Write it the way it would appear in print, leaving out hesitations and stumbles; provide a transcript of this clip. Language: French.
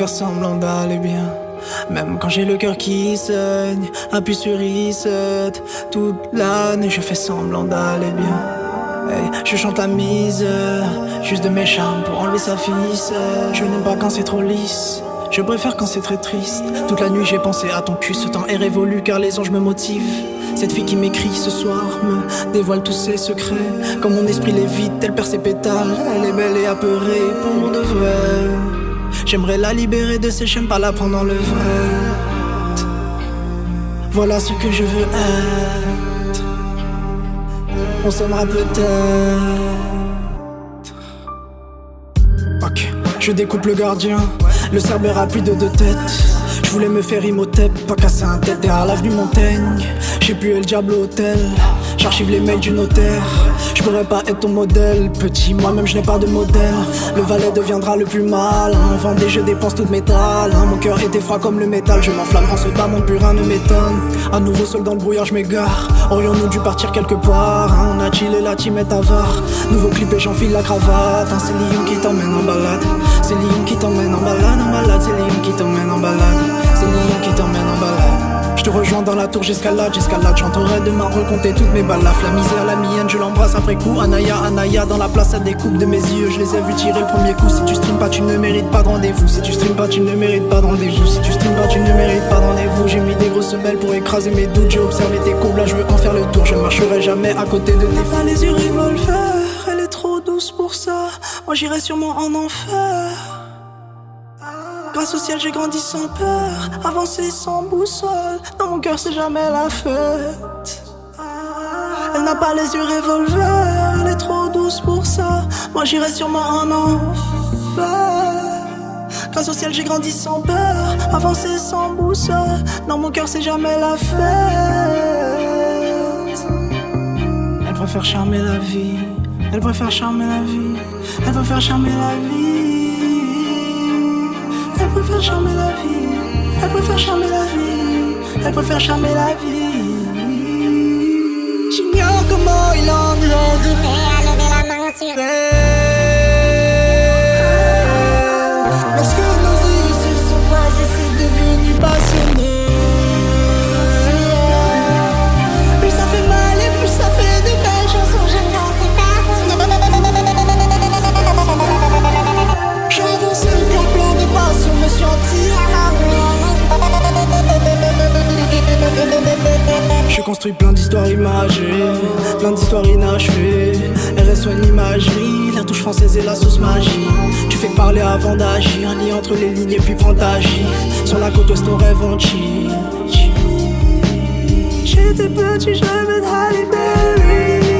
faire semblant d'aller bien. Même quand j'ai le cœur qui saigne, appuie sur reset. Toute l'année je fais semblant d'aller bien. Hey, je chante la misère, juste de mes charmes pour enlever sa ficelle. Je n'aime pas quand c'est trop lisse, je préfère quand c'est très triste. Toute la nuit j'ai pensé à ton cul, ce temps est révolu car les anges me motivent. Cette fille qui m'écrit ce soir me dévoile tous ses secrets. Comme mon esprit lévite, elle perd ses pétales. Elle est belle et apeurée pour de vrai. J'aimerais la libérer de ses chaînes, pas la prendre dans le vrai. Voilà ce que je veux être. On s'aimera peut-être. Ok, je découpe le gardien. Le cerbère a plus de deux têtes. Je voulais me faire Imhotep, pas casser un tête derrière l'avenue Montaigne. J'ai pu le diable au hôtel, j'archive les mails du notaire. Je pourrais pas être ton modèle, petit, moi-même je n'ai pas de modèle. Le valet deviendra le plus mal, en Vendée je dépense toute mes talents. Mon cœur était froid comme le métal, je m'enflamme en ce bas, mon purin ne m'étonne. À nouveau seul dans le brouillard, je m'égare. Aurions-nous dû partir quelque part, on a chillé, la team est avare. Nouveau clip et j'enfile la cravate. C'est Lyon qui t'emmène en balade. C'est Lyon qui t'emmène en balade, en balade. C'est Lyon qui t'emmène en balade. C'est Lyon qui t'emmène en balade. Je te rejoins dans la tour, j'escalade. J'entendrai demain recompter toutes mes balafres. La misère, la mienne, je l'embrasse après coup. Anaya, dans la place, elle découpe de mes yeux. Je les ai vus tirer le premier coup. Si tu stream pas, tu ne mérites pas de rendez-vous. Si tu stream pas, tu ne mérites pas de rendez-vous. Si tu stream pas, tu ne mérites pas de rendez-vous. J'ai mis des grosses semelles pour écraser mes doutes. J'ai observé tes courbes, là je veux en faire le tour. Je marcherai jamais à côté de tes pas les yeux revolver. Elle est trop douce pour ça. Moi j'irai sûrement en enfer. Grâce au ciel j'ai grandi sans peur, avancé sans boussole. Dans mon cœur c'est jamais la fête. Elle n'a pas les yeux revolver, elle est trop douce pour ça. Moi j'irai sûrement en enfer. Grâce au ciel j'ai grandi sans peur, avancé sans boussole. Dans mon cœur c'est jamais la fête. Elle préfère charmer la vie, elle préfère charmer la vie, elle préfère charmer la vie. Elle préfère charmer la vie, elle préfère charmer la vie, elle préfère charmer la vie. J'ignore comment il englobe. Prêt à lever la main sur Lorsque nos yeux se sont croisés, c'est devenu passionné. Plus ça fait mal et plus ça fait de belles chansons. je ne sais pas. J'avance qu'un plan de passion me sentit. Je construis plein d'histoires imagées, plein d'histoires inachevées. RSO une imagerie, la touche française et la sauce magie. Tu fais que parler avant d'agir, lis entre les lignes et puis prends ta gifle. Sur la côte ouest on rêve en chill. J'étais petit, je rêvais de Halle Berry.